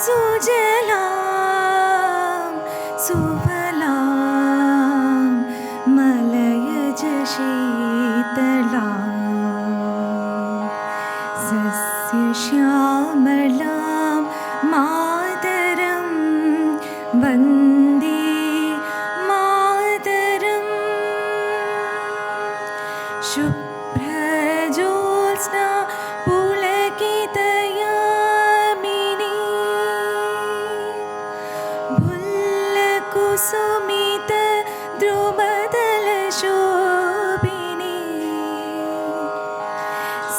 सुजलां सुफलां मलयज शीतलां सस्यश्यामलां मातरं वन्दे मातरम् शुभ्रजोत्स्ना पुलकितयामिनी भुल्लकुसुमित द्रुमदलशोभिनी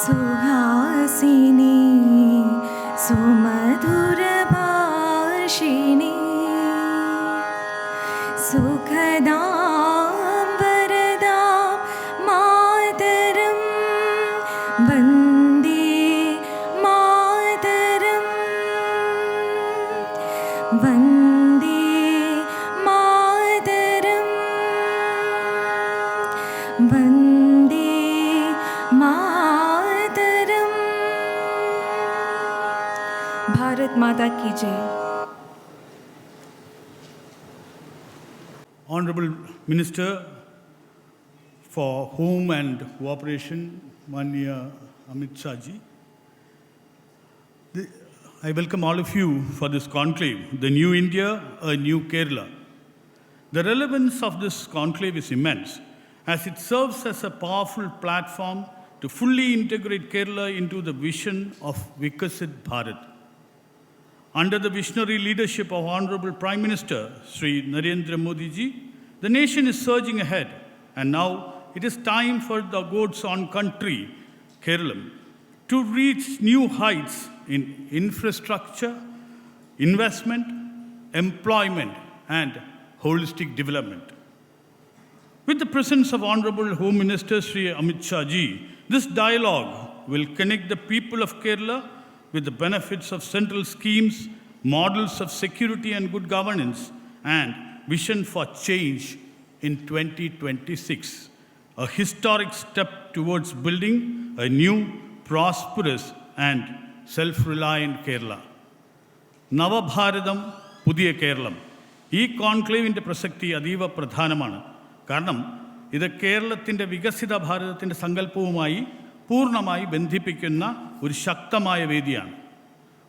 सुहासिनी सुमधुरभाषिणी सुखदां वरदां मातरं वन्दे मातरं वन्दे मातरं वन्दे मातरम्। भारत माता की जय। Honorable Minister for Home and Cooperation, Manya Amit Shah ji. I welcome all of you for this conclave, the New India, a New Kerala. The relevance of this conclave is immense, as it serves as a powerful platform to fully integrate Kerala into the vision of Vikasit Bharat. Under the visionary leadership of Honorable Prime Minister Sri Narendra Modi ji, the nation is surging ahead, and now it is time for the God's own country, Kerala, to reach new heights in infrastructure, investment, employment, and holistic development. With the presence of Honorable Home Minister Sri Amit Shah ji, this dialogue will connect the people of Kerala with the benefits of central schemes, models of security and good governance, and vision for change in 2026, a historic step towards building a new, prosperous, and self-reliant Kerala. നവഭാരതം പുതിയ കേരളം. ഈ കോൺക്ലേവിൻ്റെ പ്രസക്തി അതീവ പ്രധാനമാണ്. കാരണം ഇത് കേരളത്തിൻ്റെ വികസിത ഭാരതത്തിൻ്റെ സങ്കല്പവുമായി പൂർണ്ണമായി ബന്ധിപ്പിക്കുന്ന ഒരു ശക്തമായ വേദിയാണ്.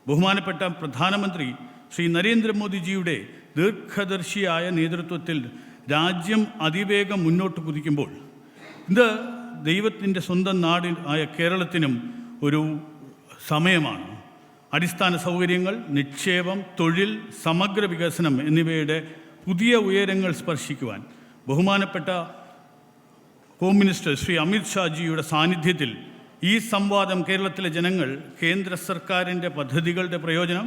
ബഹുമാനപ്പെട്ട പ്രധാനമന്ത്രി ശ്രീ നരേന്ദ്രമോദിജിയുടെ ദീർഘദർശിയായ നേതൃത്വത്തിൽ രാജ്യം അതിവേഗം മുന്നോട്ട് കുതിക്കുമ്പോൾ ഇത് ദൈവത്തിൻ്റെ സ്വന്തം നാട് ആയ കേരളത്തിനും ഒരു സമയമാണ്. അടിസ്ഥാന സൗകര്യങ്ങൾ, നിക്ഷേപം, തൊഴിൽ, സമഗ്ര വികസനം എന്നിവയുടെ പുതിയ ഉയരങ്ങൾ സ്പർശിക്കുവാൻ ബഹുമാനപ്പെട്ട ഹോം മിനിസ്റ്റർ ശ്രീ അമിത് ഷാജിയുടെ സാന്നിധ്യത്തിൽ ഈ സംവാദം കേരളത്തിലെ ജനങ്ങൾ കേന്ദ്ര സർക്കാരിൻ്റെ പദ്ധതികളുടെ പ്രയോജനം,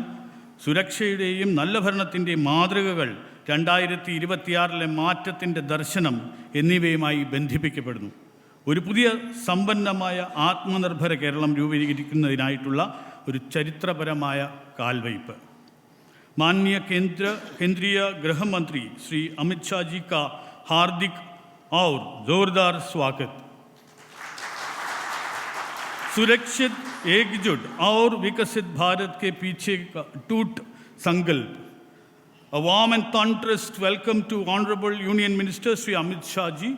സുരക്ഷയുടെയും നല്ല ഭരണത്തിൻ്റെയും മാതൃകകൾ, 2026 മാറ്റത്തിൻ്റെ ദർശനം എന്നിവയുമായി ബന്ധിപ്പിക്കപ്പെടുന്നു. ഒരു പുതിയ സമ്പന്നമായ ആത്മനിർഭര കേരളം രൂപീകരിക്കുന്നതിനായിട്ടുള്ള ഒരു ചരിത്രപരമായ കാൽവയ്പ്. माननीय केंद्रीय गृह मंत्री श्री अमित शाह जी का हार्दिक और जोरदार स्वागत. सुरक्षित, एकजुट और विकसित भारत के पीछे का टूट संकल्प. A warm and thunderous welcome to Honorable Union Minister Sri Amit Shah ji.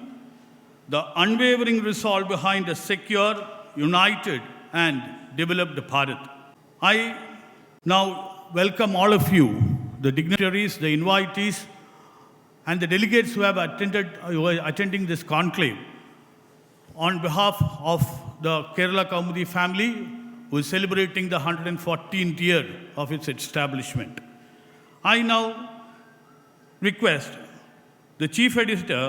The unwavering resolve behind a secure, united and developed Bharat. I now welcome all of you, the dignitaries, the invitees, and the delegates who are attending this conclave. On behalf of the Kerala Kaumudi family, who is celebrating the 114th year of its establishment, I now request the Chief Editor,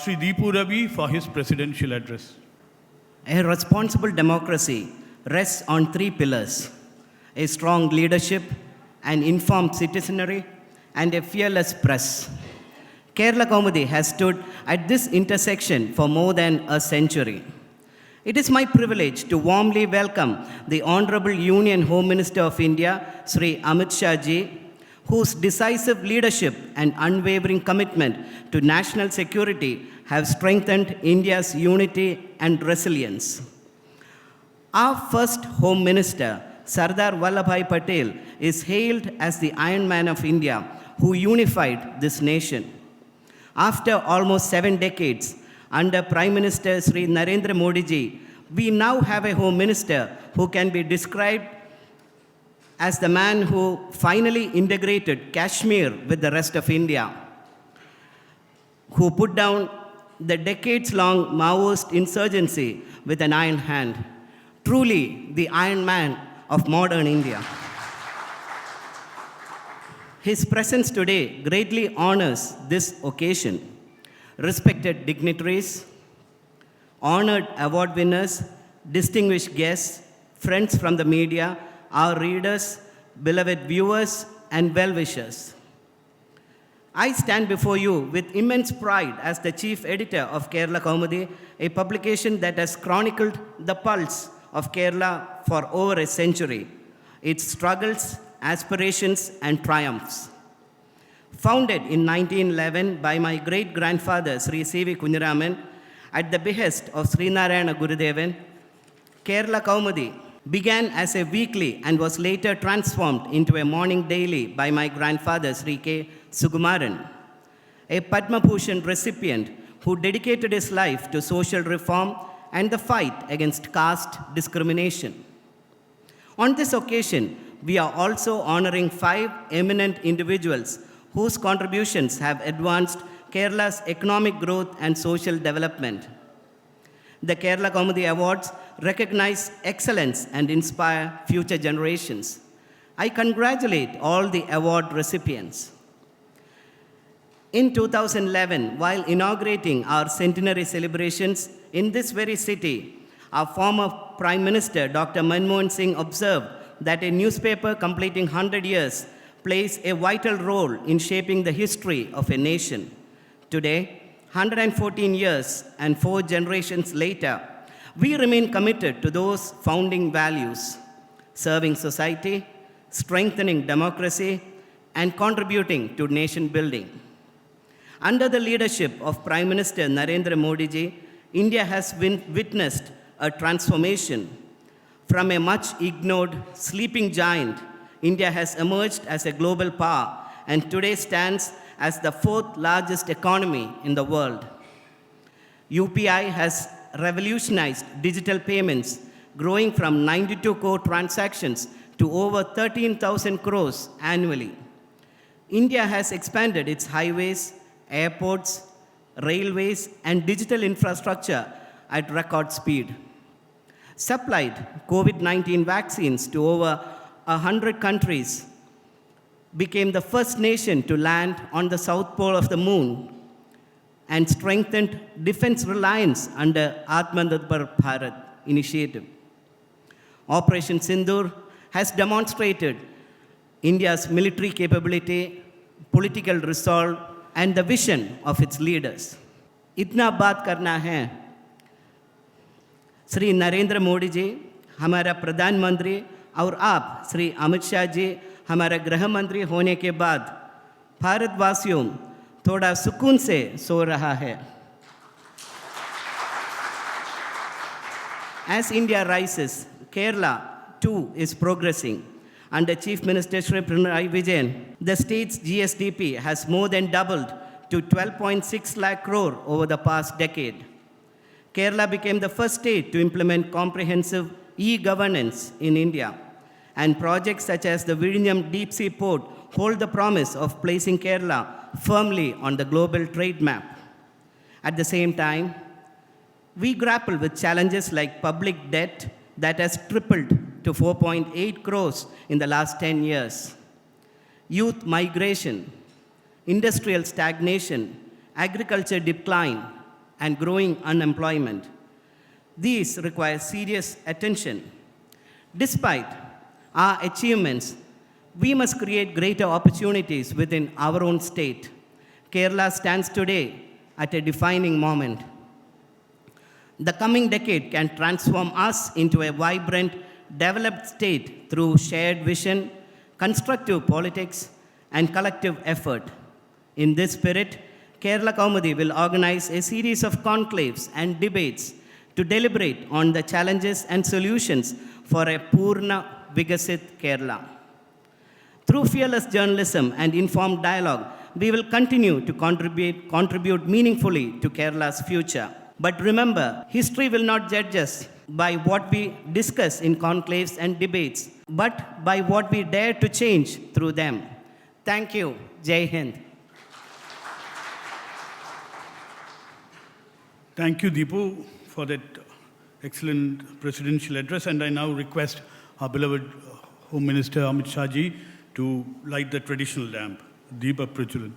Sri Deepu Ravi, for his presidential address. A responsible democracy rests on 3 pillars: a strong leadership, an informed citizenry, and a fearless press. Kerala Kaumudi has stood at this intersection for more than a century. It is my privilege to warmly welcome the Honorable Union Home Minister of India, Sri Amit Shah ji, whose decisive leadership and unwavering commitment to national security have strengthened India's unity and resilience. Our first Home Minister, Sardar Vallabhai Patel is hailed as the Iron Man of India who unified this nation. After almost 7 decades, under Prime Minister Sri Narendra Modi ji, we now have a Home Minister who can be described as the man who finally integrated Kashmir with the rest of India, who put down the decades-long Maoist insurgency with an iron hand. Truly the Iron Man of modern India. His presence today greatly honors this occasion. Respected dignitaries, honored award winners, distinguished guests, friends from the media, our readers, beloved viewers, and well-wishers. I stand before you with immense pride as the chief editor of Kerala Kaumudi, a publication that has chronicled the pulse of Kerala for over a century, its struggles, aspirations, and triumphs. Founded in 1911 by my great-grandfather, Sri C.V. Kunyaraman, at the behest of Sri Narayana Gurudevan, Kerala Kaumudi began as a weekly and was later transformed into a morning daily by my grandfather, Sri K. Sukumaran, a Padma Bhushan recipient who dedicated his life to social reform and the fight against caste discrimination. On this occasion, we are also honoring 5 eminent individuals whose contributions have advanced Kerala's economic growth and social development. The Kerala Kaumudi Awards recognize excellence and inspire future generations. I congratulate all the award recipients. In 2011, while inaugurating our centenary celebrations in this very city, our former Prime Minister, Dr. Manmohan Singh, observed that a newspaper completing 100 years plays a vital role in shaping the history of a nation. Today, 114 years and 4 generations later, we remain committed to those founding values: serving society, strengthening democracy, and contributing to nation building. Under the leadership of Prime Minister Narendra Modi ji, India has witnessed a transformation. From a much ignored sleeping giant, India has emerged as a global power and today stands as the 4th largest economy in the world. UPI has revolutionized digital payments, growing from 92 crore transactions to over 13,000 crores annually. India has expanded its highways, airports, railways, and digital infrastructure at record speed. Supplied COVID-19 vaccines to over 100 countries, became the first nation to land on the south pole of the moon, and strengthened defense reliance under Atmanirbhar Bharat initiative. Operation Sindoor has demonstrated India's military capability, political resolve, and the vision of its leaders. इतना बात करना है, श्री नरेंद्र मोदी जी हमारा प्रधानमंत्री और आप श्री अमित शाह जी हमारा गृह मंत्री होने के बाद भारतवासियों थोड़ा सुकून से सो रहा है. As India rises, Kerala too is progressing. Under Chief Minister Shri Pinarayi Vijayan, the state's GSDP has more than doubled to 12.6 lakh crore over the past decade. Kerala became the first state to implement comprehensive e-governance in India, and projects such as the Vizhinjam Deep Sea Port hold the promise of placing Kerala firmly on the global trade map. At the same time, we grapple with challenges like public debt that has tripled to 4.8 crores in the last 10 years, youth migration, industrial stagnation, agriculture decline, and growing unemployment. These require serious attention. Despite our achievements, we must create greater opportunities within our own state. Kerala stands today at a defining moment. The coming decade can transform us into a vibrant, developed state through shared vision, constructive politics, and collective effort. In this spirit, Kerala Kaumudi will organize a series of conclaves and debates to deliberate on the challenges and solutions for a Purna Vikasit Kerala. Through fearless journalism and informed dialogue, we will continue to contribute meaningfully to Kerala's future. But remember, history will not judge us by what we discuss in conclaves and debates, but by what we dare to change through them. Thank you. Jai Hind. Thank you, Deepu, for that excellent presidential address. And I now request our beloved Home Minister Amit Shah ji to light the traditional lamp, Deepa Prachulan.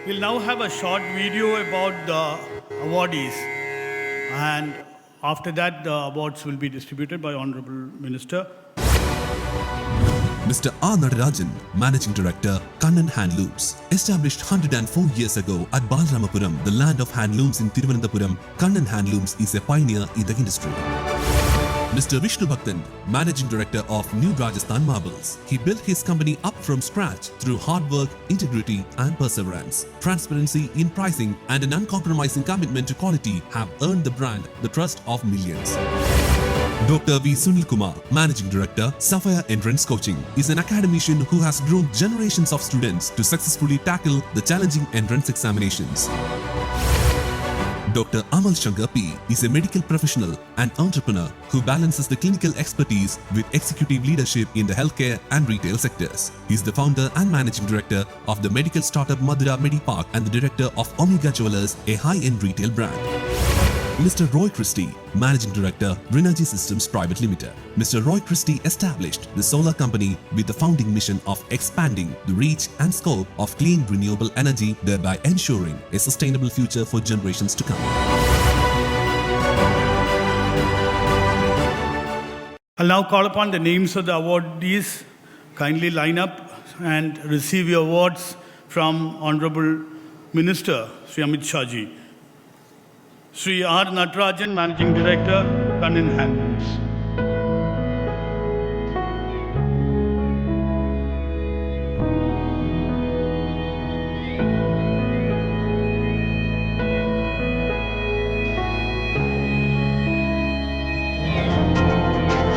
We'll now have a short video about the awardees, and after that the awards will be distributed by Honorable Minister. Mr. R. Nadarajan, Managing Director, Kannan Handlooms. Established 104 years ago at Balaramapuram, the land of handlooms in Thiruvananthapuram, Kannan Handlooms is a pioneer in the industry. Mr. Vishnu Bhaktan, Managing Director of New Rajasthan Marbles. He built his company up from scratch through hard work, integrity and perseverance. Transparency in pricing and an uncompromising commitment to quality have earned the brand the trust of millions. Dr. V. Sunil Kumar, Managing Director, Sapphire Entrance Coaching, is an academician who has grown generations of students to successfully tackle the challenging entrance examinations. Dr. Amal Shankar P. is a medical professional and entrepreneur who balances the clinical expertise with executive leadership in the healthcare and retail sectors. He is the founder and managing director of the medical startup Madura Medipark and the director of Omega Jewelers, a high-end retail brand. Mr. Roy Christie, Managing Director, Rinergy Systems Private Limited. Mr. Roy Christie established the solar company with the founding mission of expanding the reach and scope of clean renewable energy, thereby ensuring a sustainable future for generations to come. I'll now call upon the names of the awardees. Kindly line up and receive your awards from Honorable Minister Sri Amit Shah ji. Sri R. Natarajan, Managing Director, Kannan Handlooms.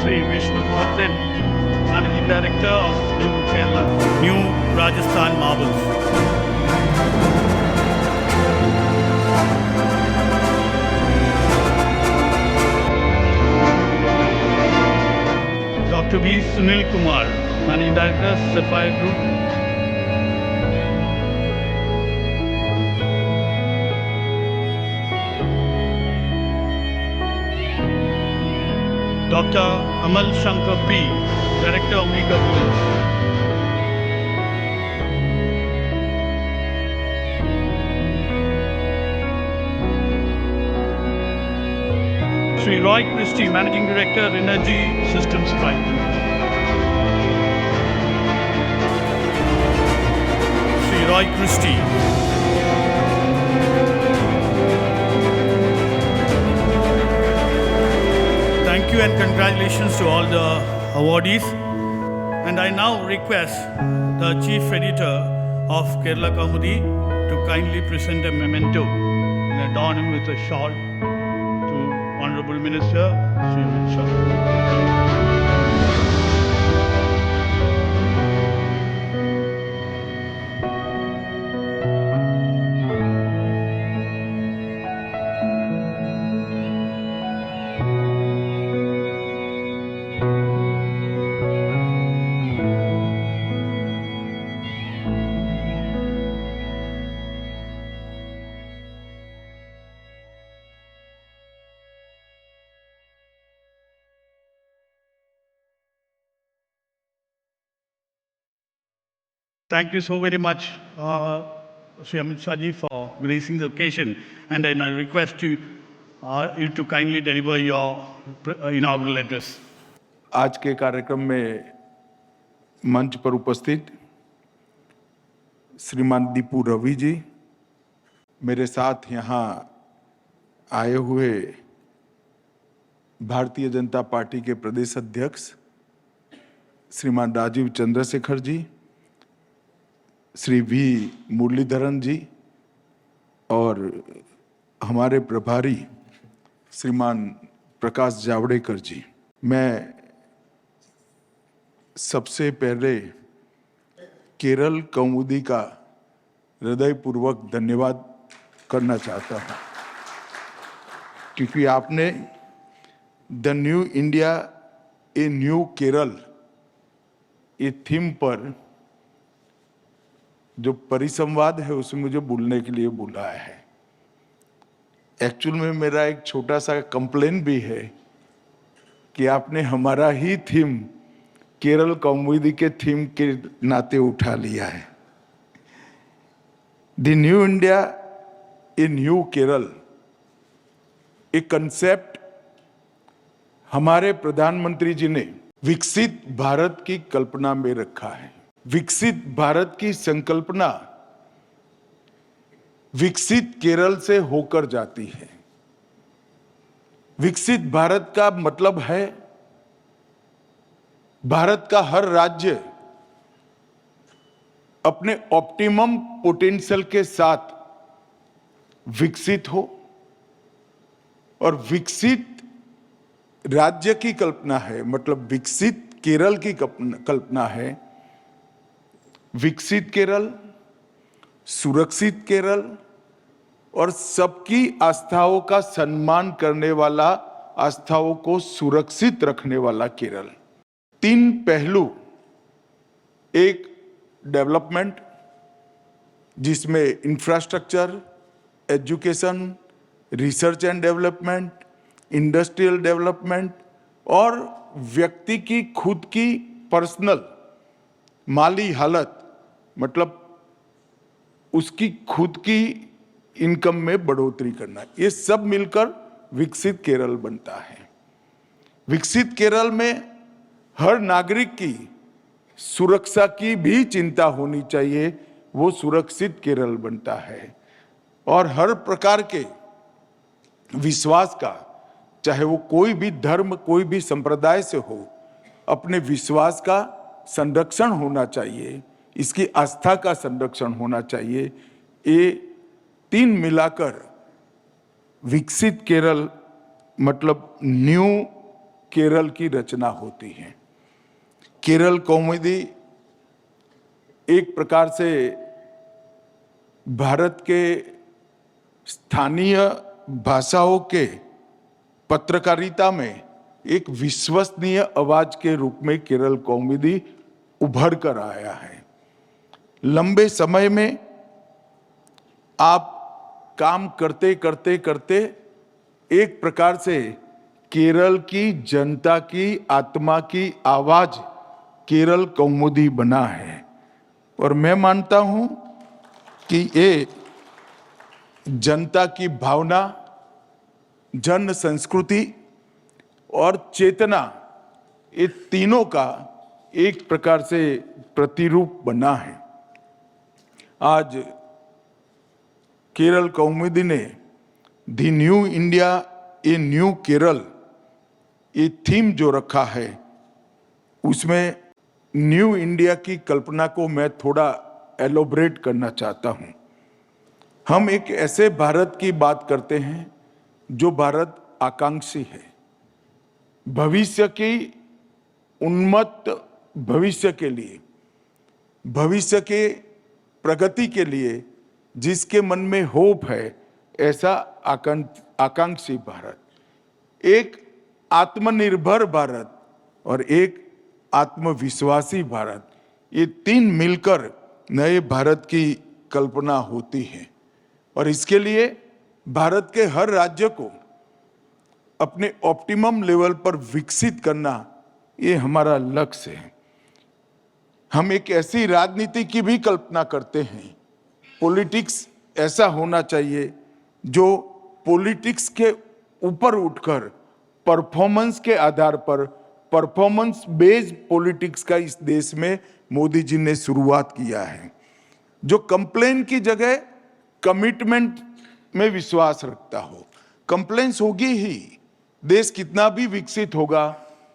Sri Vishnu Bhaktan, Managing Director of New Kerala, New Rajasthan Marbles. Dr. V. Sunil Kumar, Managing Director, Sapphire Group. Dr. Amal Shankar P., Director, Omega Jewelers. Sri Roy Christie, Managing Director, Rinergy Systems Private Limited. Sri Roy Christie. Thank you and congratulations to all the awardees. And I now request the Chief Editor of Kerala Kaumudi to kindly present a memento and adorn him with a shawl to Honorable Minister Sri Amit Shah. Thank you so very much, Sri Amit Shah ji, for gracing the occasion. And then I request you you to kindly deliver your inaugural address. आज के कार्यक्रम में मंच पर उपस्थित श्रीमान दीपू रवि जी, मेरे साथ यहाँ आए हुए भारतीय जनता पार्टी के प्रदेश अध्यक्ष श्रीमान राजीव चंद्रशेखर जी, श्री वी मुरलीधरन जी और हमारे प्रभारी श्रीमान प्रकाश जावड़ेकर जी, मैं सबसे पहले केरल कौमुदी का हृदयपूर्वक धन्यवाद करना चाहता हूं, क्योंकि आपने the new India a new Kerala ये थीम पर जो परिसंवाद है उसमें मुझे बोलने के लिए बुलाया है। एक्चुअल में मेरा एक छोटा सा कंप्लेन भी है कि आपने हमारा ही थीम केरल कौमुदी के थीम के नाते उठा लिया है। The new India a new Kerala एक कंसेप्ट हमारे प्रधानमंत्री जी ने विकसित भारत की कल्पना में रखा है। विकसित भारत की संकल्पना विकसित केरल से होकर जाती है। विकसित भारत का मतलब है भारत का हर राज्य अपने ऑप्टिमम पोटेंशियल के साथ विकसित हो, और विकसित राज्य की कल्पना है, मतलब विकसित केरल की कल्पना है। विकसित केरल, सुरक्षित केरल और सबकी आस्थाओं का सम्मान करने वाला, आस्थाओं को सुरक्षित रखने वाला केरल। तीन पहलू, एक डेवलपमेंट जिसमें infrastructure, education, research and development, industrial development और व्यक्ति की खुद की पर्सनल माली हालत, मतलब उसकी खुद की इनकम में बढ़ोतरी करना, ये सब मिलकर विकसित केरल बनता है। विकसित केरल में हर नागरिक की सुरक्षा की भी चिंता होनी चाहिए, वो सुरक्षित केरल बनता है। और हर प्रकार के विश्वास का, चाहे वो कोई भी धर्म, कोई भी संप्रदाय से हो, अपने विश्वास का संरक्षण होना चाहिए, इसकी आस्था का संरक्षण होना चाहिए। ये तीन मिलाकर विकसित केरल मतलब न्यू केरल की रचना होती है। केरल कौमुदी एक प्रकार से भारत के स्थानीय भाषाओं के पत्रकारिता में एक विश्वसनीय आवाज के रूप में केरल कौमुदी उभर कर आया है। लंबे समय में आप काम करते करते करते एक प्रकार से केरल की जनता की आत्मा की आवाज केरल कौमुदी बना है। और मैं मानता हूं कि ये जनता की भावना, जन संस्कृति और चेतना, ये तीनों का एक प्रकार से प्रतिरूप बना है। आज केरल कौमुदी ने the new India a new Kerala ये थीम जो रखा है, उसमें न्यू इंडिया की कल्पना को मैं थोड़ा एलोबरेट करना चाहता हूं। हम एक ऐसे भारत की बात करते हैं जो भारत आकांक्षी है, भविष्य की उन्मत्त भविष्य के लिए, भविष्य के प्रगति के लिए जिसके मन में होप है, ऐसा आकांक्षी भारत। एक आत्मनिर्भर भारत और एक आत्मविश्वासी भारत, ये तीन मिलकर नए भारत की कल्पना होती है। और इसके लिए भारत के हर राज्य को अपने ऑप्टिमम लेवल पर विकसित करना, ये हमारा लक्ष्य है। हम एक ऐसी राजनीति की भी कल्पना करते हैं, पॉलिटिक्स ऐसा होना चाहिए जो पॉलिटिक्स के ऊपर उठकर परफॉर्मेंस के आधार पर परफॉर्मेंस बेस्ड पॉलिटिक्स का इस देश में मोदी जी ने शुरुआत किया है, जो कंप्लेन की जगह कमिटमेंट में विश्वास रखता हो। कंप्लेंट्स होगी ही, देश कितना भी विकसित होगा,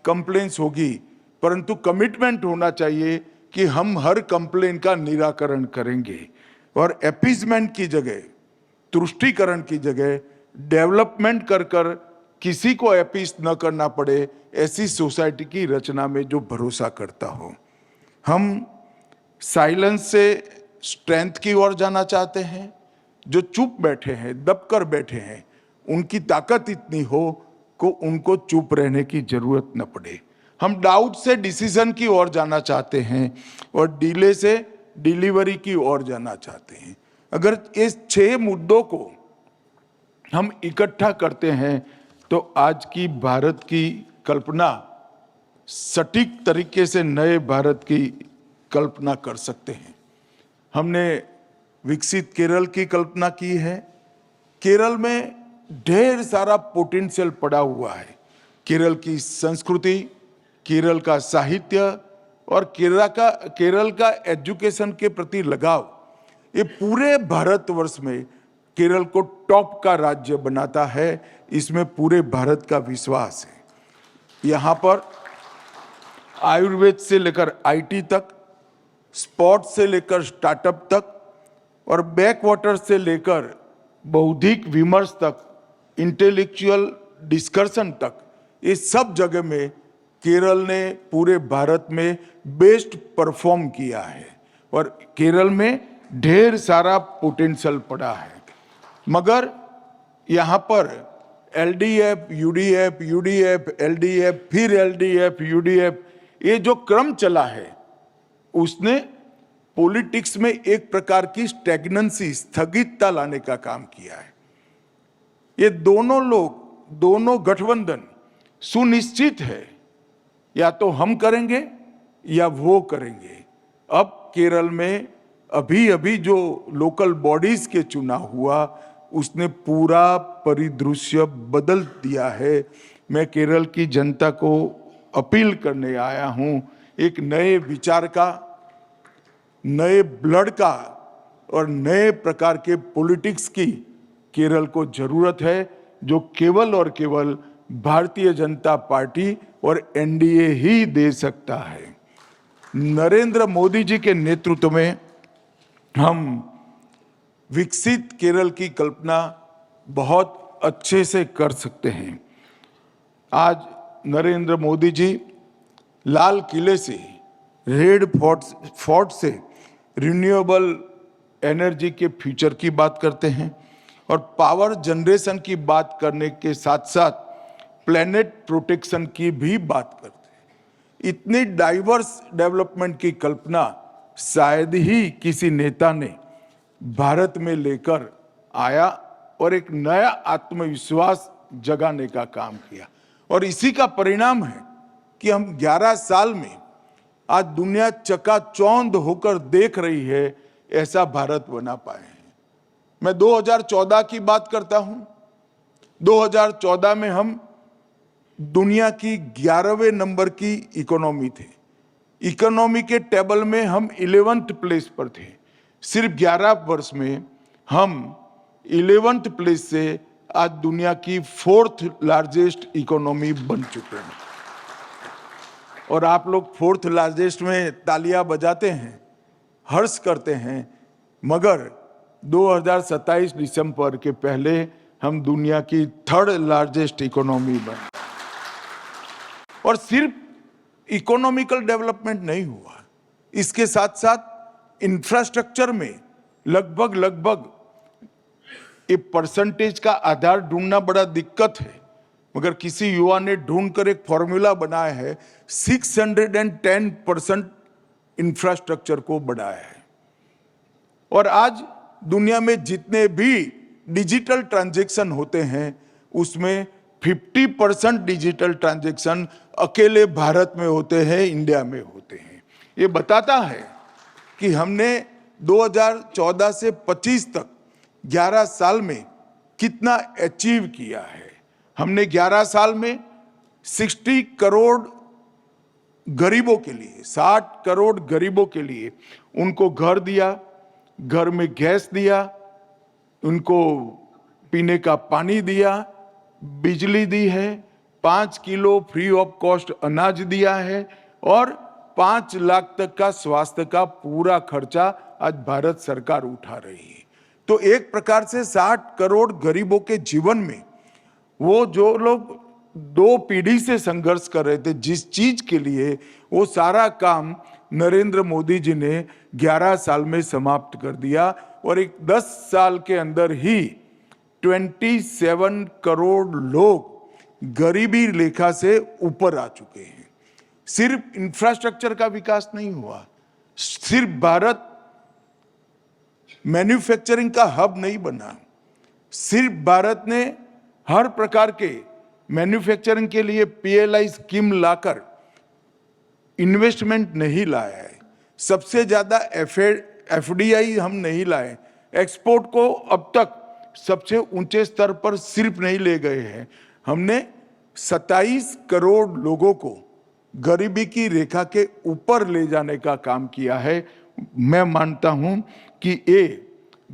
कंप्लेंट्स होगी, परंतु कमिटमेंट होना चाहिए कि हम हर कंप्लेन का निराकरण करेंगे और अपीजमेंट की जगह, तुष्टीकरण की जगह डेवलपमेंट कर कर किसी को अपीज न करना पड़े, ऐसी सोसाइटी की रचना में जो भरोसा करता हो। हम साइलेंस से स्ट्रेंथ की ओर जाना चाहते हैं। जो चुप बैठे हैं, दबकर बैठे हैं, उनकी ताकत इतनी हो को उनको चुप रहने की जरूरत न पड़े। हम डाउट से डिसीजन की ओर जाना चाहते हैं और डिले से डिलीवरी की ओर जाना चाहते हैं। अगर इस 6 मुद्दों को हम इकट्ठा करते हैं तो आज की भारत की कल्पना सटीक तरीके से नए भारत की कल्पना कर सकते हैं। हमने विकसित केरल की कल्पना की है। केरल में ढेर सारा पोटेंशियल पड़ा हुआ है। केरल की संस्कृति, केरल का साहित्य और केरल का एजुकेशन के प्रति लगाव, ये पूरे भारतवर्ष में केरल को टॉप का राज्य बनाता है। इसमें पूरे भारत का विश्वास है। यहाँ पर आयुर्वेद से लेकर आईटी तक, स्पोर्ट्स से लेकर स्टार्टअप तक और बैकवाटर से लेकर बौद्धिक विमर्श तक, इंटेलेक्चुअल डिस्कशन तक, ये सब जगह में केरल ने पूरे भारत में बेस्ट परफॉर्म किया है और केरल में ढेर सारा पोटेंशियल पड़ा है। मगर यहाँ पर एलडीएफ, यूडीएफ, यूडीएफ, एलडीएफ, फिर एलडीएफ, यूडीएफ, ये जो क्रम चला है उसने पॉलिटिक्स में एक प्रकार की स्टैग्नेंसी, स्थगितता लाने का काम किया है। ये दोनों लोग, दोनों गठबंधन सुनिश्चित है, या तो हम करेंगे या वो करेंगे। अब केरल में अभी अभी जो लोकल बॉडीज के चुनाव हुआ उसने पूरा परिदृश्य बदल दिया है। मैं केरल की जनता को अपील करने आया हूं, एक नए विचार का, नए ब्लड का और नए प्रकार के पॉलिटिक्स की केरल को जरूरत है, जो केवल और केवल भारतीय जनता पार्टी और एनडीए ही दे सकता है। नरेंद्र मोदी जी के नेतृत्व में हम विकसित केरल की कल्पना बहुत अच्छे से कर सकते हैं। आज नरेंद्र मोदी जी लाल किले से, रेड फोर्ट से रिन्यूएबल एनर्जी के फ्यूचर की बात करते हैं और पावर जनरेशन की बात करने के साथ साथ प्लेनेट प्रोटेक्शन की भी बात करते हैं। इतनी डाइवर्स डेवलपमेंट की कल्पना शायद ही किसी नेता ने भारत में लेकर आया और एक नया आत्मविश्वास जगाने का काम किया। और इसी का परिणाम है कि हम 11 साल में आज दुनिया चकाचौंध होकर देख रही है, ऐसा भारत बना पाए हैं। मैं 2014 की बात करता हूं। 2014 में हम दुनिया की 11वें नंबर की इकोनॉमी थे। इकोनॉमी के टेबल में हम 11th प्लेस पर थे। सिर्फ 11 वर्ष में हम 11th प्लेस से आज दुनिया की 4th लार्जेस्ट इकोनॉमी बन चुके हैं। और आप लोग 4th लार्जेस्ट में तालियां बजाते हैं, हर्ष करते हैं, मगर 2027 दिसंबर के पहले हम दुनिया की 3rd लार्जेस्ट इकोनॉमी बने। और सिर्फ इकोनॉमिकल डेवलपमेंट नहीं हुआ, इसके साथ साथ इंफ्रास्ट्रक्चर में लगभग ये परसेंटेज का आधार ढूंढना बड़ा दिक्कत है, मगर किसी युवा ने ढूंढकर एक फॉर्मूला बनाया है, 610% इंफ्रास्ट्रक्चर को बढ़ाया है। और आज दुनिया में जितने भी डिजिटल ट्रांजैक्शन होते हैं उसमें 50% डिजिटल ट्रांजैक्शन अकेले भारत में होते हैं, इंडिया में होते हैं। ये बताता है कि हमने 2014 से 25 तक 11 साल में कितना अचीव किया है। हमने 11 साल में 60 करोड़ गरीबों के लिए, 60 करोड़ गरीबों के लिए उनको घर दिया, घर में गैस दिया, उनको पीने का पानी दिया, बिजली दी है, 5 किलो फ्री ऑफ कॉस्ट अनाज दिया है और 5 लाख तक का स्वास्थ्य का पूरा खर्चा आज भारत सरकार उठा रही है। तो एक प्रकार से 60 करोड़ गरीबों के जीवन में वो जो लोग 2 पीढ़ी से संघर्ष कर रहे थे जिस चीज के लिए, वो सारा काम नरेंद्र मोदी जी ने 11 साल में समाप्त कर दिया और एक 10 साल के अंदर ही 27 करोड़ लोग गरीबी रेखा से ऊपर आ चुके हैं। सिर्फ इंफ्रास्ट्रक्चर का विकास नहीं हुआ, सिर्फ भारत मैन्युफैक्चरिंग का हब नहीं बना, सिर्फ भारत ने हर प्रकार के मैन्युफैक्चरिंग के लिए PLI स्कीम लाकर इन्वेस्टमेंट नहीं लाया है, सबसे ज्यादा FDI हम नहीं लाए, एक्सपोर्ट को अब तक सबसे ऊंचे स्तर पर सिर्फ नहीं ले गए हैं, हमने 27 करोड़ लोगों को गरीबी की रेखा के ऊपर ले जाने का काम किया है। मैं मानता हूं कि ये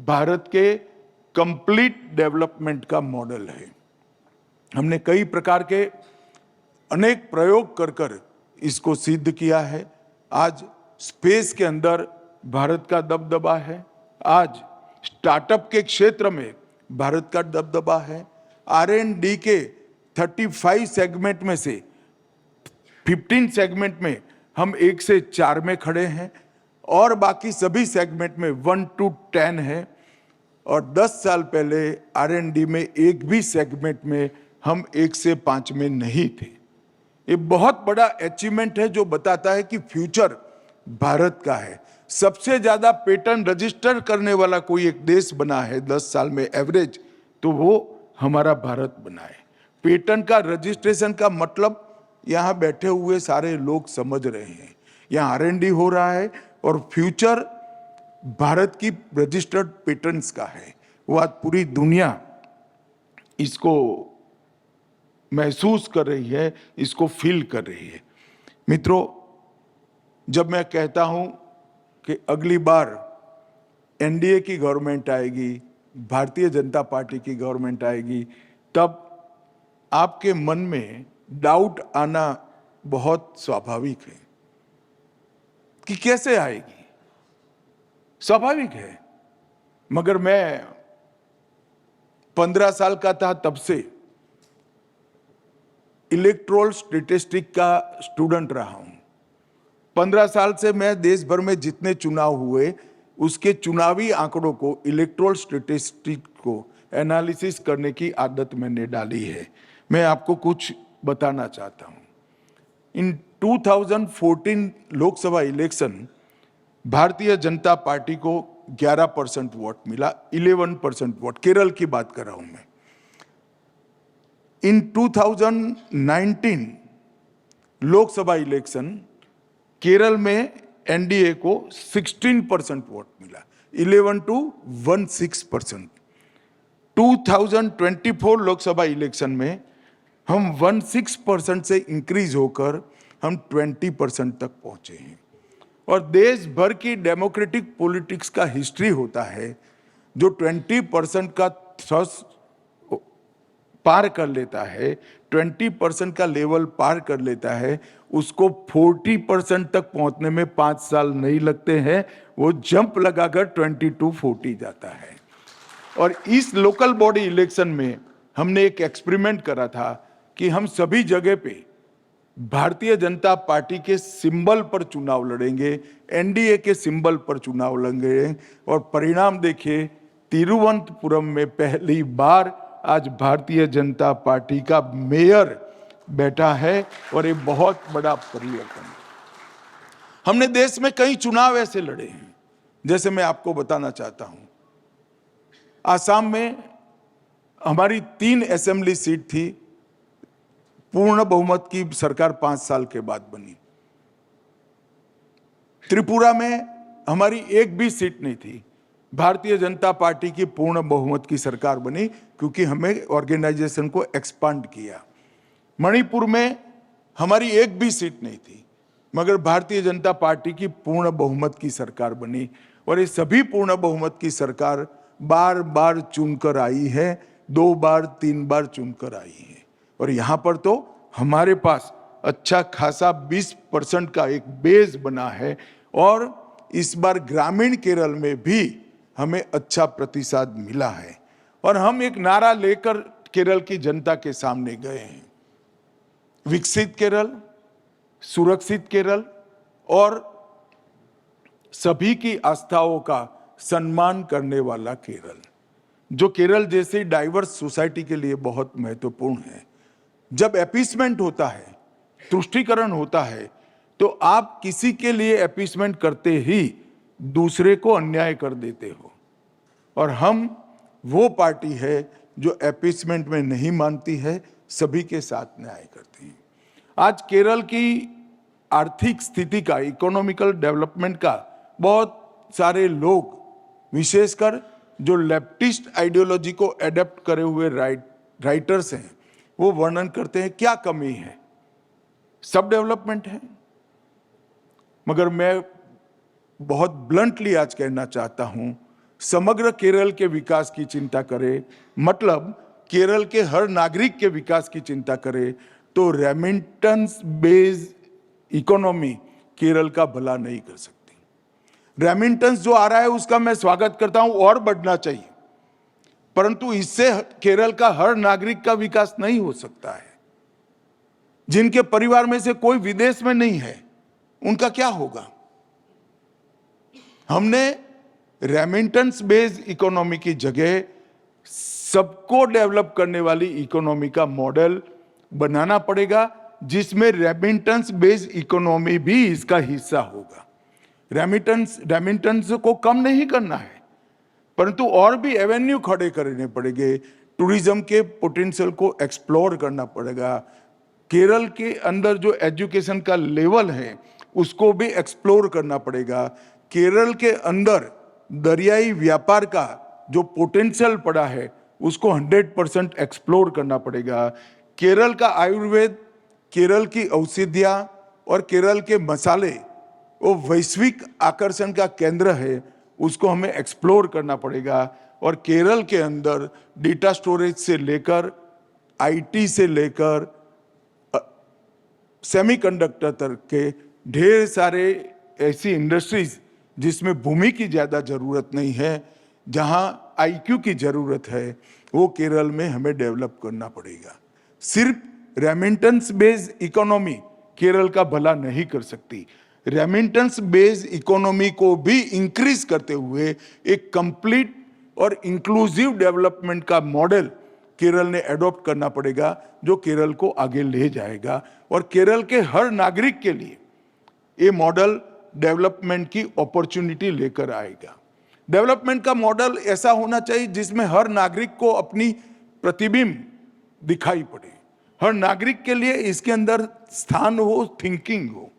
भारत के कंप्लीट डेवलपमेंट का मॉडल है। हमने कई प्रकार के अनेक प्रयोग कर कर इसको सिद्ध किया है। आज स्पेस के अंदर भारत का दबदबा है, आज स्टार्टअप के क्षेत्र में भारत का दबदबा है, R&D के 35 सेगमेंट में से 15 सेगमेंट में हम 1 से 4 में खड़े हैं और बाकी सभी सेगमेंट में 1 to 10 है और 10 साल पहले R&D में एक भी सेगमेंट में हम 1 से 5 में नहीं थे। ये बहुत बड़ा अचीवमेंट है जो बताता है कि फ्यूचर भारत का है। सबसे ज्यादा पेटेंट रजिस्टर करने वाला कोई एक देश बना है 10 साल में एवरेज, तो वो हमारा भारत बना है। पेटेंट का रजिस्ट्रेशन का मतलब यहाँ बैठे हुए सारे लोग समझ रहे हैं, यहाँ R&D हो रहा है और फ्यूचर भारत की रजिस्टर्ड पेटेंट्स का है। वो आज पूरी दुनिया इसको महसूस कर रही है, इसको फील कर रही है। मित्रों, जब मैं कहता हूं कि अगली बार NDA की गवर्नमेंट आएगी, भारतीय जनता पार्टी की गवर्नमेंट आएगी, तब आपके मन में डाउट आना बहुत स्वाभाविक है कि कैसे आएगी, स्वाभाविक है। मगर मैं 15 साल का था तब से इलेक्टोरल स्टैटिस्टिक का स्टूडेंट रहा हूं। 15 साल से मैं देश भर में जितने चुनाव हुए उसके चुनावी आंकड़ों को, इलेक्टोरल स्टैटिस्टिक को एनालिसिस करने की आदत मैंने डाली है। मैं आपको कुछ बताना चाहता हूं। इन 2014 लोकसभा इलेक्शन भारतीय जनता पार्टी को 11% वोट मिला, 11% वोट, केरल की बात कर रहा हूं मैं। इन 2019 लोकसभा इलेक्शन केरल में NDA को 16% वोट मिला, 11 to 16%। 2024 लोकसभा इलेक्शन में हम 16% से इंक्रीज होकर हम 20% तक पहुंचे हैं। और देश भर की डेमोक्रेटिक पॉलिटिक्स का हिस्ट्री होता है, जो 20% का थ्रेश पार कर लेता है, 20% का लेवल पार कर लेता है, उसको 40% तक पहुंचने में 5 साल नहीं लगते हैं, वो जंप लगाकर 20 to 40 जाता है। और इस लोकल बॉडी इलेक्शन में हमने एक एक्सपेरिमेंट करा था कि हम सभी जगह पे भारतीय जनता पार्टी के सिंबल पर चुनाव लड़ेंगे, NDA के सिंबल पर चुनाव लड़ेंगे। और परिणाम देखिए, तिरुवनंतपुरम में पहली बार आज भारतीय जनता पार्टी का मेयर बैठा है और ये बहुत बड़ा परिवर्तन है। हमने देश में कई चुनाव ऐसे लड़े हैं, जैसे मैं आपको बताना चाहता हूं। आसाम में हमारी 3 असेंबली सीट थी, पूर्ण बहुमत की सरकार 5 साल के बाद बनी। त्रिपुरा में हमारी एक भी सीट नहीं थी, भारतीय जनता पार्टी की पूर्ण बहुमत की सरकार बनी क्योंकि हमें ऑर्गेनाइजेशन को एक्सपांड किया। मणिपुर में हमारी एक भी सीट नहीं थी, मगर भारतीय जनता पार्टी की पूर्ण बहुमत की सरकार बनी और ये सभी पूर्ण बहुमत की सरकार बार बार चुनकर आई है, 2 बार 3 बार चुनकर आई है। और यहाँ पर तो हमारे पास अच्छा खासा 20% का एक बेस बना है और इस बार ग्रामीण केरल में भी हमें अच्छा प्रतिसाद मिला है और हम एक नारा लेकर केरल की जनता के सामने गए हैं, विकसित केरल, सुरक्षित केरल और सभी की आस्थाओं का सम्मान करने वाला केरल, जो केरल जैसी डाइवर्स सोसाइटी के लिए बहुत महत्वपूर्ण है। जब अपीसमेंट होता है, तुष्टीकरण होता है, तो आप किसी के लिए अपीसमेंट करते ही दूसरे को अन्याय कर देते हो और हम वो पार्टी है जो अपीसमेंट में नहीं मानती है, सभी के साथ न्याय करती है। आज केरल की आर्थिक स्थिति का, इकोनॉमिकल डेवलपमेंट का बहुत सारे लोग, विशेषकर जो लेफ्टिस्ट आइडियोलॉजी को एडेप्ट करे हुए राइटर्स हैं, वो वर्णन करते हैं क्या कमी है, सब डेवलपमेंट है। मगर मैं बहुत ब्लंटली आज कहना चाहता हूं, समग्र केरल के विकास की चिंता करे, मतलब केरल के हर नागरिक के विकास की चिंता करे, तो रेमिटेंस बेस्ड इकोनॉमी केरल का भला नहीं कर सकती। रेमिटेंस जो आ रहा है उसका मैं स्वागत करता हूं और बढ़ना चाहिए, परंतु इससे केरल का हर नागरिक का विकास नहीं हो सकता है। जिनके परिवार में से कोई विदेश में नहीं है, उनका क्या होगा? हमने रेमिटेंस बेस्ड इकोनॉमी की जगह सबको डेवलप करने वाली इकोनॉमी का मॉडल बनाना पड़ेगा, जिसमें रेमिटेंस बेस्ड इकोनॉमी भी इसका हिस्सा होगा। रेमिटेंस को कम नहीं करना है, परंतु और भी एवेन्यू खड़े करने पड़ेंगे। टूरिज्म के पोटेंशियल को एक्सप्लोर करना पड़ेगा। केरल के अंदर जो एजुकेशन का लेवल है उसको भी एक्सप्लोर करना पड़ेगा। केरल के अंदर दरियाई व्यापार का जो पोटेंशियल पड़ा है उसको 100% एक्सप्लोर करना पड़ेगा। केरल का आयुर्वेद, केरल की औषधियाँ और केरल के मसाले वो वैश्विक आकर्षण का केंद्र है, उसको हमें एक्सप्लोर करना पड़ेगा। और केरल के अंदर डेटा स्टोरेज से लेकर आईटी से लेकर सेमीकंडक्टर तक के ढेर सारे ऐसी इंडस्ट्रीज जिसमें भूमि की ज़्यादा ज़रूरत नहीं है, जहां आईक्यू की ज़रूरत है, वो केरल में हमें डेवलप करना पड़ेगा। सिर्फ रेमिटेंस बेस्ड इकोनॉमी केरल का भला नहीं कर सकती। रेमिटेंस बेस्ड इकोनॉमी को भी इंक्रीज करते हुए एक कंप्लीट और इंक्लूसिव डेवलपमेंट का मॉडल केरल ने एडॉप्ट करना पड़ेगा, जो केरल को आगे ले जाएगा और केरल के हर नागरिक के लिए ये मॉडल डेवलपमेंट की अपॉर्चुनिटी लेकर आएगा। डेवलपमेंट का मॉडल ऐसा होना चाहिए जिसमें हर नागरिक को अपनी प्रतिबिंब दिखाई पड़े। हर नागरिक के लिए इसके अंदर स्थान हो, थिंकिंग हो।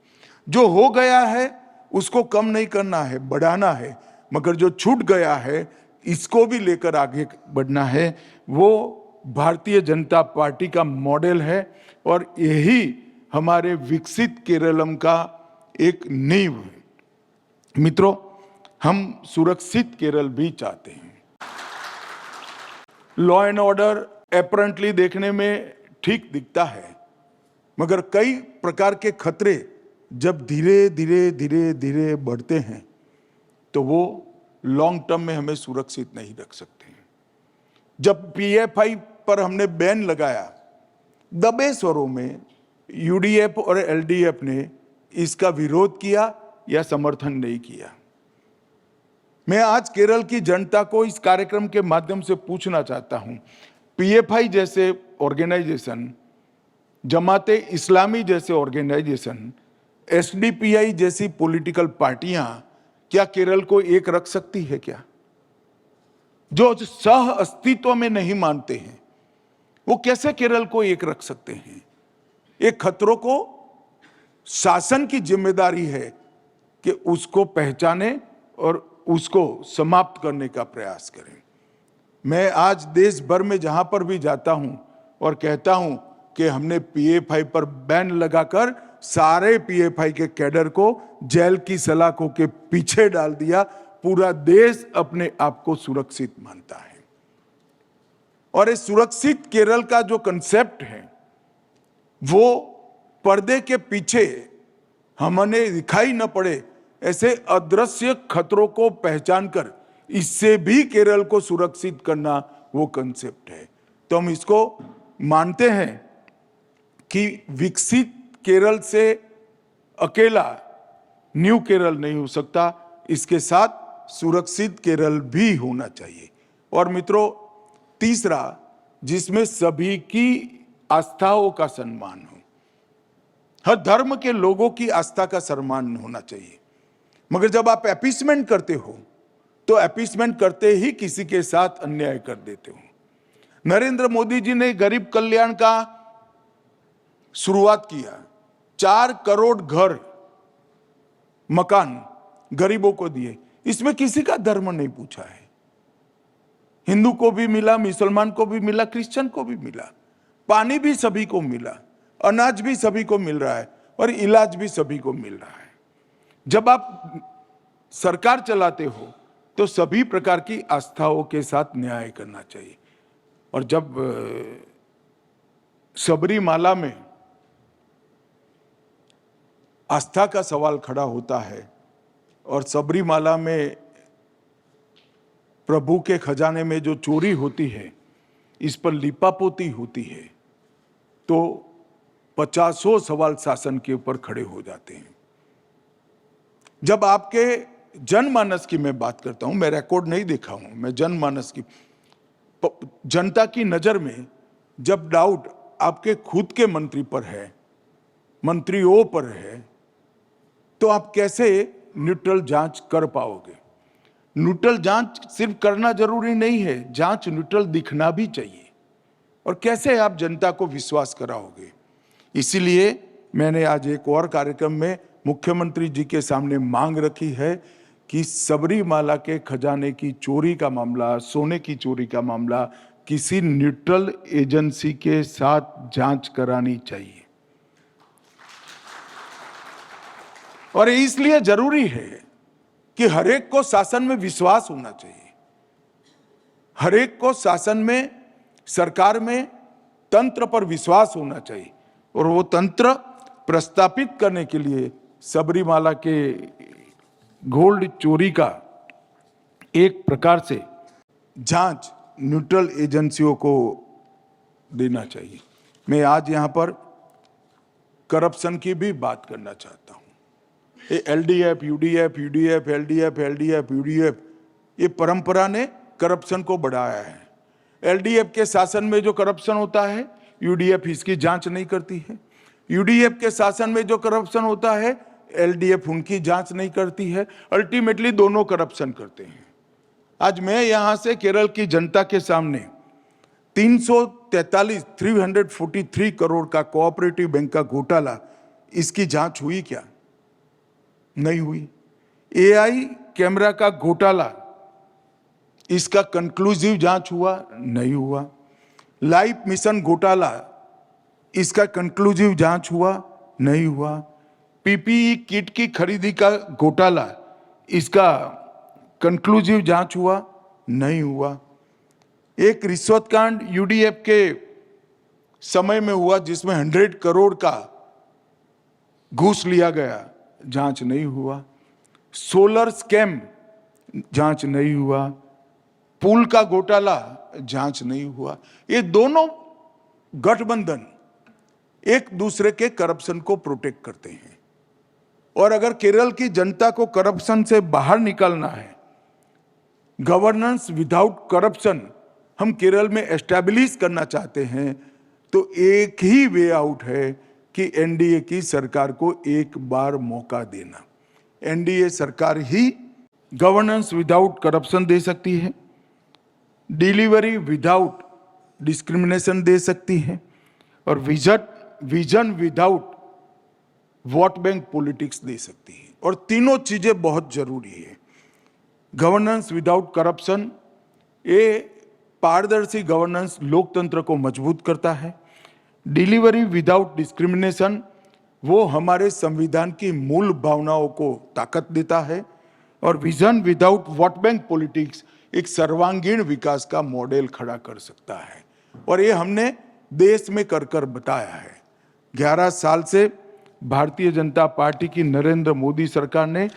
जो हो गया है उसको कम नहीं करना है, बढ़ाना है, मगर जो छूट गया है इसको भी लेकर आगे बढ़ना है। वो भारतीय जनता पार्टी का मॉडल है और यही हमारे विकसित केरलम का एक नींव है। मित्रों, हम सुरक्षित केरल भी चाहते हैं। लॉ एंड ऑर्डर अपरेंटली देखने में ठीक दिखता है, मगर कई प्रकार के खतरे जब धीरे धीरे धीरे धीरे बढ़ते हैं तो वो लॉन्ग टर्म में हमें सुरक्षित नहीं रख सकते हैं। जब पीएफआई पर हमने बैन लगाया, दबे स्वरों में यूडीएफ और एलडीएफ ने इसका विरोध किया या समर्थन नहीं किया। मैं आज केरल की जनता को इस कार्यक्रम के माध्यम से पूछना चाहता हूं, पीएफआई जैसे ऑर्गेनाइजेशन, जमाते इस्लामी जैसे ऑर्गेनाइजेशन, एसडीपीआई जैसी पॉलिटिकल पार्टियां क्या केरल को एक रख सकती है क्या? जो सह अस्तित्व में नहीं मानते हैं वो कैसे केरल को एक रख सकते हैं? एक खतरों को शासन की जिम्मेदारी है कि उसको पहचाने और उसको समाप्त करने का प्रयास करें। मैं आज देश भर में जहां पर भी जाता हूं और कहता हूं कि हमने पीएफआई पर बैन लगाकर सारे पीएफआई के कैडर को जेल की सलाखों के पीछे डाल दिया। पूरा देश अपने आप को सुरक्षित मानता है। और इस सुरक्षित केरल का जो कंसेप्ट है वो पर्दे के पीछे हमें दिखाई न पड़े ऐसे अदृश्य खतरों को पहचान कर इससे भी केरल को सुरक्षित करना वो कंसेप्ट है। तो हम इसको मानते हैं कि विकसित केरल से अकेला न्यू केरल नहीं हो सकता, इसके साथ सुरक्षित केरल भी होना चाहिए। और मित्रों, तीसरा, जिसमें सभी की आस्थाओं का सम्मान हो। हर धर्म के लोगों की आस्था का सम्मान होना चाहिए। मगर जब आप अपीसमेंट करते हो तो अपीसमेंट करते ही किसी के साथ अन्याय कर देते हो। नरेंद्र मोदी जी ने गरीब कल्याण का शुरुआत किया। 4 करोड़ घर मकान गरीबों को दिए। इसमें किसी का धर्म नहीं पूछा है। हिंदू को भी मिला, मुसलमान को भी मिला, क्रिश्चियन को भी मिला। पानी भी सभी को मिला, अनाज भी सभी को मिल रहा है और इलाज भी सभी को मिल रहा है। जब आप सरकार चलाते हो तो सभी प्रकार की आस्थाओं के साथ न्याय करना चाहिए। और जब सबरीमाला में आस्था का सवाल खड़ा होता है और सबरीमाला में प्रभु के खजाने में जो चोरी होती है, इस पर लिपापोती होती है, तो 50 सवाल शासन के ऊपर खड़े हो जाते हैं। जब आपके जनमानस की मैं बात करता हूं, मैं रिकॉर्ड नहीं देखा हूं, मैं जनमानस की, जनता की नजर में जब डाउट आपके खुद के मंत्री पर है, मंत्रियों पर है, तो आप कैसे न्यूट्रल जांच कर पाओगे? न्यूट्रल जांच सिर्फ करना जरूरी नहीं है, जांच न्यूट्रल दिखना भी चाहिए। और कैसे आप जनता को विश्वास कराओगे? इसीलिए मैंने आज एक और कार्यक्रम में मुख्यमंत्री जी के सामने मांग रखी है कि सबरीमाला के खजाने की चोरी का मामला, सोने की चोरी का मामला किसी न्यूट्रल एजेंसी के साथ जांच करानी चाहिए। और इसलिए जरूरी है कि हरेक को शासन में विश्वास होना चाहिए। हरेक को शासन में, सरकार में, तंत्र पर विश्वास होना चाहिए। और वो तंत्र प्रस्तापित करने के लिए सबरीमाला के गोल्ड चोरी का एक प्रकार से जांच न्यूट्रल एजेंसियों को देना चाहिए। मैं आज यहां पर करप्शन की भी बात करना चाहता हूं। ये LDF, UDF, UDF, LDF, LDF, UDF, ये परंपरा ने करप्शन को बढ़ाया है। एलडीएफ के शासन में जो करप्शन होता है, यूडीएफ इसकी जांच नहीं करती है। यूडीएफ के शासन में जो करप्शन होता है, एलडीएफ उनकी जांच नहीं करती है। अल्टीमेटली दोनों करप्शन करते हैं। आज मैं यहां से केरल की जनता के सामने 343 करोड़ का कोऑपरेटिव बैंक का घोटाला, इसकी जांच हुई क्या? नहीं हुई। एआई कैमरा का घोटाला, इसका कंक्लूसिव जांच हुआ? नहीं हुआ। लाइफ मिशन घोटाला, इसका कंक्लूसिव जांच हुआ? नहीं हुआ। पीपीई किट की खरीदी का घोटाला, इसका कंक्लूसिव जांच हुआ? नहीं हुआ। एक रिश्वत कांड यूडीएफ के समय में हुआ जिसमें 100 करोड़ का घूस लिया गया, जांच नहीं हुआ। सोलर स्कैम, जांच नहीं हुआ। पुल का घोटाला, जांच नहीं हुआ। ये दोनों गठबंधन एक दूसरे के करप्शन को प्रोटेक्ट करते हैं। और अगर केरल की जनता को करप्शन से बाहर निकालना है, गवर्नेंस विदाउट करप्शन हम केरल में एस्टैब्लिश करना चाहते हैं, तो एक ही वे आउट है कि एनडीए की सरकार को एक बार मौका देना। एनडीए सरकार ही गवर्नेंस विदाउट करप्शन दे सकती है, डिलीवरी विदाउट डिस्क्रिमिनेशन दे सकती है, और vision without vote bank politics दे सकती है। और तीनों चीजें बहुत जरूरी है। गवर्नेंस विदाउट करप्शन, ये पारदर्शी गवर्नेंस लोकतंत्र को मजबूत करता है। डिलीवरी विदाउट डिस्क्रिमिनेशन, वो हमारे संविधान की मूल भावनाओं को ताकत देता है। और vision without vote bank politics एक सर्वांगीण विकास का मॉडल खड़ा कर सकता है, और ये हमने देश में कर कर बताया है। 11 साल से भारतीय जनता पार्टी की नरेंद्र मोदी सरकार ने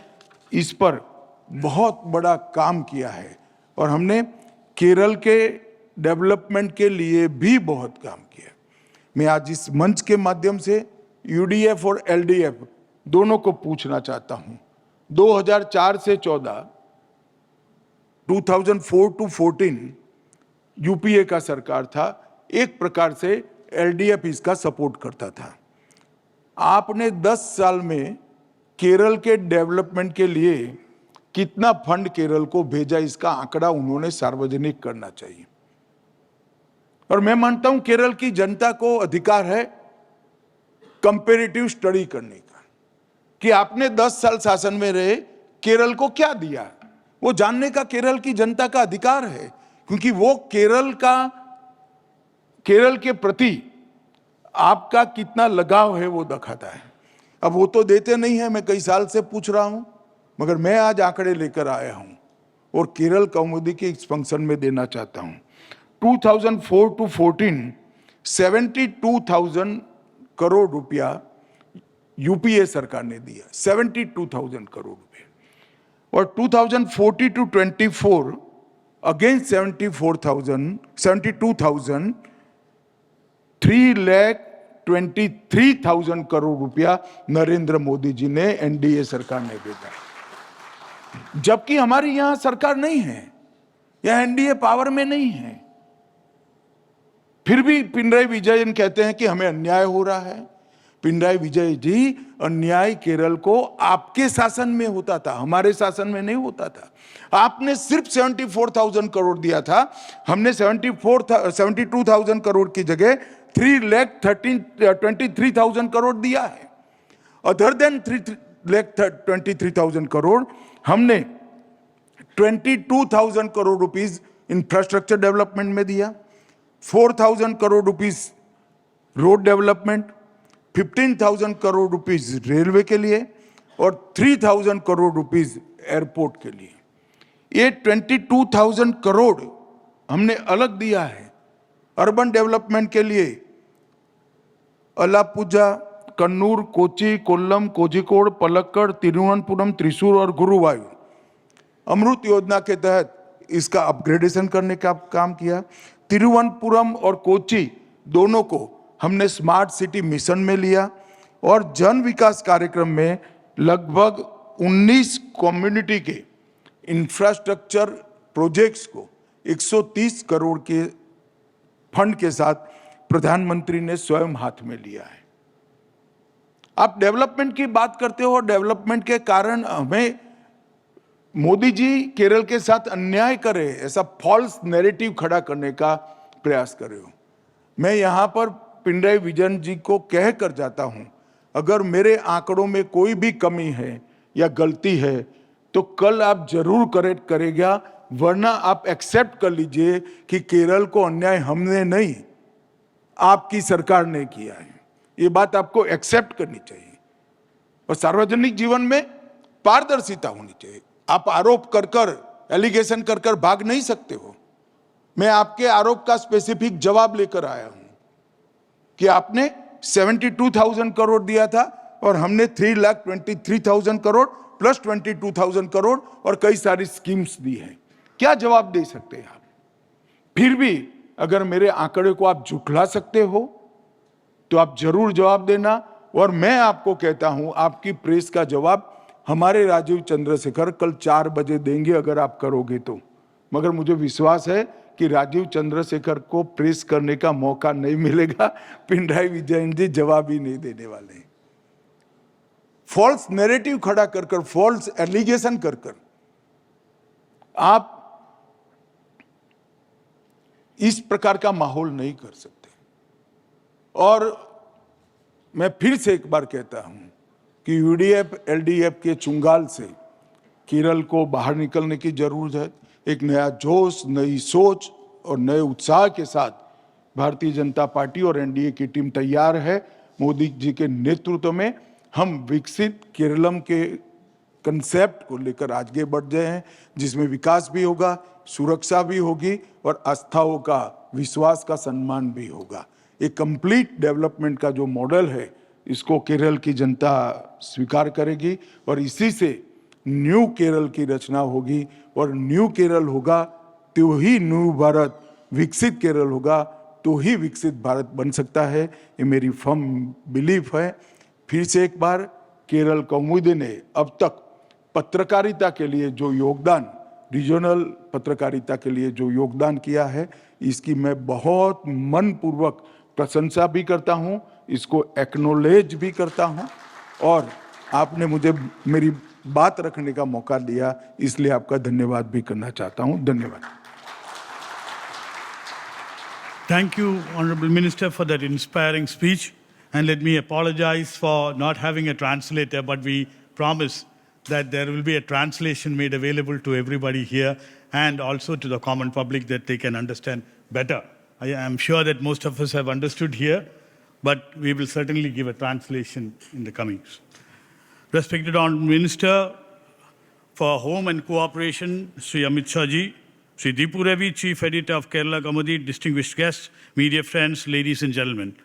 इस पर बहुत बड़ा काम किया है, और हमने केरल के डेवलपमेंट के लिए भी बहुत काम किया। मैं आज इस मंच के माध्यम से यूडीएफ और एलडीएफ दोनों को पूछना चाहता हूं, 2004 से 14, 2004 टू 14 यूपीए का सरकार था, एक प्रकार से एलडीएफ इसका सपोर्ट करता था। आपने 10 साल में केरल के डेवलपमेंट के लिए कितना फंड केरल को भेजा, इसका आंकड़ा उन्होंने सार्वजनिक करना चाहिए। और मैं मानता हूं केरल की जनता को अधिकार है कंपैरेटिव स्टडी करने का, कि आपने 10 साल शासन में रहे, केरल को क्या दिया, वो जानने का केरल की जनता का अधिकार है, क्योंकि वो केरल के प्रति आपका कितना लगाव है वो दिखाता है। अब वो तो देते नहीं है, मैं कई साल से पूछ रहा हूं, मगर मैं आज आंकड़े लेकर आया हूं और केरल कौमुदी के इस फंक्शन में देना चाहता हूं। 2004 टू 14 72,000 करोड़ रुपया यूपीए सरकार ने दिया, 72,000 करोड़ रुपए। और 2040 टू 24 अगेंस्ट 72,000 3,23,000 करोड़ रुपया नरेंद्र मोदी जी ने एनडीए सरकार ने भेजा, जबकि हमारी यहां सरकार नहीं है, यह एनडीए पावर में नहीं है। फिर भी पिनराई विजयन कहते हैं कि हमें अन्याय हो रहा है। पिनराई विजय जी, अन्याय केरल को आपके शासन में होता था, हमारे शासन में नहीं होता था। आपने सिर्फ 74,000 करोड़ दिया था, हमने 72,000 करोड़ की जगह 3,23,000 करोड़ दिया है। अदर देन 3,23,000 करोड़ हमने 22,000 करोड़ रुपीस इंफ्रास्ट्रक्चर डेवलपमेंट में दिया, 4,000 crore rupees road development, 15,000 crore rupees railway के लिए और 3,000 करोड़ रुपीस एयरपोर्ट के लिए। ये 22,000 करोड़ हमने अलग दिया है अर्बन डेवलपमेंट के लिए। अलापुजा, कन्नूर, कोची, कोल्लम, कोझिकोड, पलक्कड़, तिरुवनंतपुरम, त्रिशूर और गुरुवायूर अमृत योजना के तहत इसका अपग्रेडेशन करने का काम किया। तिरुवनंतपुरम और कोची दोनों को हमने स्मार्ट सिटी मिशन में लिया और जन विकास कार्यक्रम में लगभग 19 कम्युनिटी के इंफ्रास्ट्रक्चर प्रोजेक्ट्स को 130 करोड़ के फंड के साथ प्रधानमंत्री ने स्वयं हाथ में लिया है। आप डेवलपमेंट की बात करते हो और डेवलपमेंट के कारण हमें मोदी जी केरल के साथ अन्याय करे ऐसा फॉल्स नैरेटिव खड़ा करने का प्रयास कर रहे हो। मैं यहां पर पिनराई विजयन जी को कह कर जाता हूं, अगर मेरे आंकड़ों में कोई भी कमी है या गलती है तो कल आप जरूर करेक्ट करेगा, वरना आप एक्सेप्ट कर लीजिए कि केरल को अन्याय हमने नहीं, आपकी सरकार ने किया है। ये बात आपको एक्सेप्ट करनी चाहिए। और सार्वजनिक जीवन में पारदर्शिता होनी चाहिए। आप आरोप कर कर, एलिगेशन कर कर भाग नहीं सकते हो। मैं आपके आरोप का स्पेसिफिक जवाब लेकर आया हूं कि आपने 72,000 करोड़ दिया था और हमने 3,23,000 करोड़ प्लस 22,000 करोड़ और कई सारी स्कीम्स दी हैं। क्या जवाब दे सकते हैं आप? फिर भी अगर मेरे आंकड़े को आप झुठला सकते हो तो आप जरूर जवाब देना। और मैं आपको कहता हूं, आपकी प्रेस का जवाब हमारे राजीव चंद्रशेखर कल 4 बजे देंगे अगर आप करोगे तो। मगर मुझे विश्वास है कि राजीव चंद्रशेखर को प्रेस करने का मौका नहीं मिलेगा। पिनराई विजयन जी जवाब ही नहीं देने वाले। फॉल्स नैरेटिव खड़ा कर कर, फॉल्स एलिगेशन कर कर आप इस प्रकार का माहौल नहीं कर सकते। और मैं फिर से एक बार कहता हूं कि यूडीएफ एलडीएफ के चुंगाल से केरल को बाहर निकलने की जरूरत है। एक नया जोश, नई सोच और नए उत्साह के साथ भारतीय जनता पार्टी और एनडीए की टीम तैयार है। मोदी जी के नेतृत्व में हम विकसित केरलम के कंसेप्ट को लेकर आगे बढ़ गए हैं, जिसमें विकास भी होगा, सुरक्षा भी होगी और आस्थाओं का, विश्वास का सम्मान भी होगा। एक कंप्लीट डेवलपमेंट का जो मॉडल है, इसको केरल की जनता स्वीकार करेगी और इसी से न्यू केरल की रचना होगी। और न्यू केरल होगा तो ही न्यू भारत, विकसित केरल होगा तो ही विकसित भारत बन सकता है। ये मेरी फर्म बिलीफ है। फिर से एक बार केरल कौमुदी ने अब तक पत्रकारिता के लिए जो योगदान, रीजनल पत्रकारिता के लिए जो योगदान किया है, इसकी मैं बहुत मनपूर्वक प्रशंसा भी करता हूं, इसको एक्नॉलेज भी करता हूं और आपने मुझे मेरी बात रखने का मौका दिया, इसलिए आपका धन्यवाद भी करना चाहता हूं। धन्यवाद। Thank you, Honorable Minister, for that inspiring speech. And let me apologize for not having a translator, but we promise that there will be a translation made available to everybody here and also to the common public that they can understand better. I am sure that most of us have understood here, but we will certainly give a translation in the comings. Respected Honorable Minister for Home and Cooperation, Sri Amit Shah ji, Sri Deepu Ravi, Chief Editor of Kerala Kaumudi, distinguished guests, media friends, ladies and gentlemen.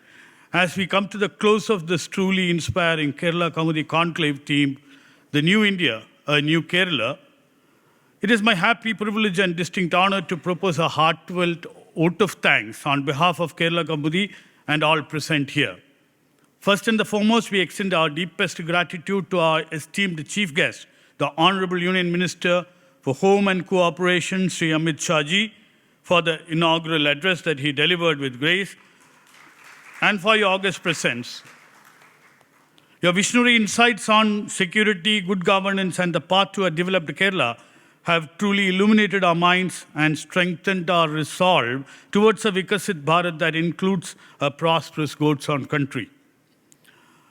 As we come to the close of this truly inspiring Kerala Kaumudi conclave team, the New India, a New Kerala, it is my happy privilege and distinct honor to propose a heartfelt vote of thanks on behalf of Kerala Kaumudi and all present here. First and the foremost, we extend our deepest gratitude to our esteemed chief guest, the Honorable Union Minister for Home and Cooperation, Sri Amit Shah ji, for the inaugural address that he delivered with grace, and for your august presence. Your visionary insights on security, good governance, and the path to a developed Kerala have truly illuminated our minds and strengthened our resolve towards a Vikasit Bharat that includes a prosperous Godson country.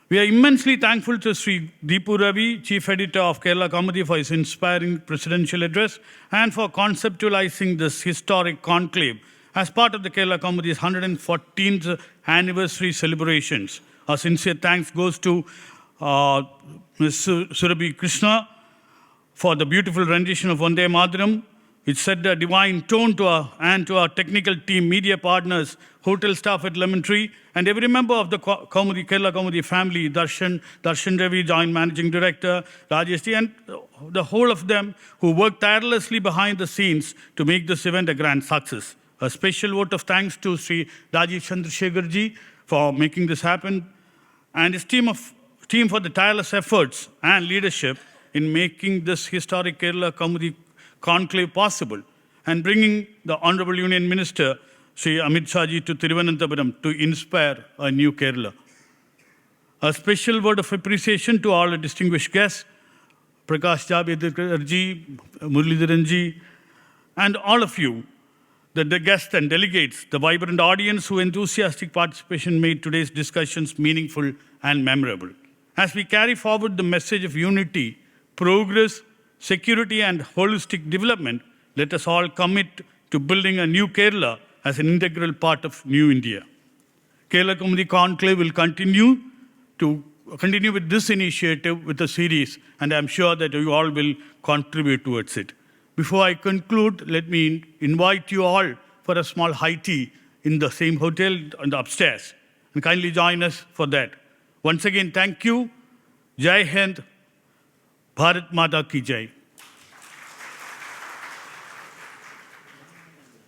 We are immensely thankful to Sri Deepu Ravi, Chief Editor of Kerala Kaumudi, for his inspiring presidential address and for conceptualizing this historic conclave as part of the Kerala Kaumudi's 114th anniversary celebrations. Our sincere thanks goes to Ms. Surabhi Krishna for the beautiful rendition of Vande Mataram, which set a divine tone to our technical team, media partners, hotel staff at Lemon Tree, and every member of the Kaumudi, Kerala Kaumudi family, Darshan Ravi, Joint Managing Director, Rajesh ji, and the whole of them who worked tirelessly behind the scenes to make this event a grand success. A special vote of thanks to Sri Rajiv Chandrasekhar ji for making this happen, and his team for the tireless efforts and leadership in making this historic Kerala Kaumudi conclave possible and bringing the Honorable Union Minister, Sri Amit Shah ji, to Thiruvananthapuram to inspire a new Kerala. A special word of appreciation to all the distinguished guests, Prakash Javadekar ji, Muralidharan ji, and all of you, the guests and delegates, the vibrant audience whose enthusiastic participation made today's discussions meaningful and memorable. As we carry forward the message of unity, progress, security, and holistic development, let us all commit to building a new Kerala as an integral part of New India. Kerala Kaumudi Conclave will continue with this initiative with a series, and I'm sure that you all will contribute towards it. Before I conclude, let me invite you all for a small high tea in the same hotel on the upstairs, and kindly join us for that. Once again, thank you. Jai Hind. Bharat Mata Ki Jai.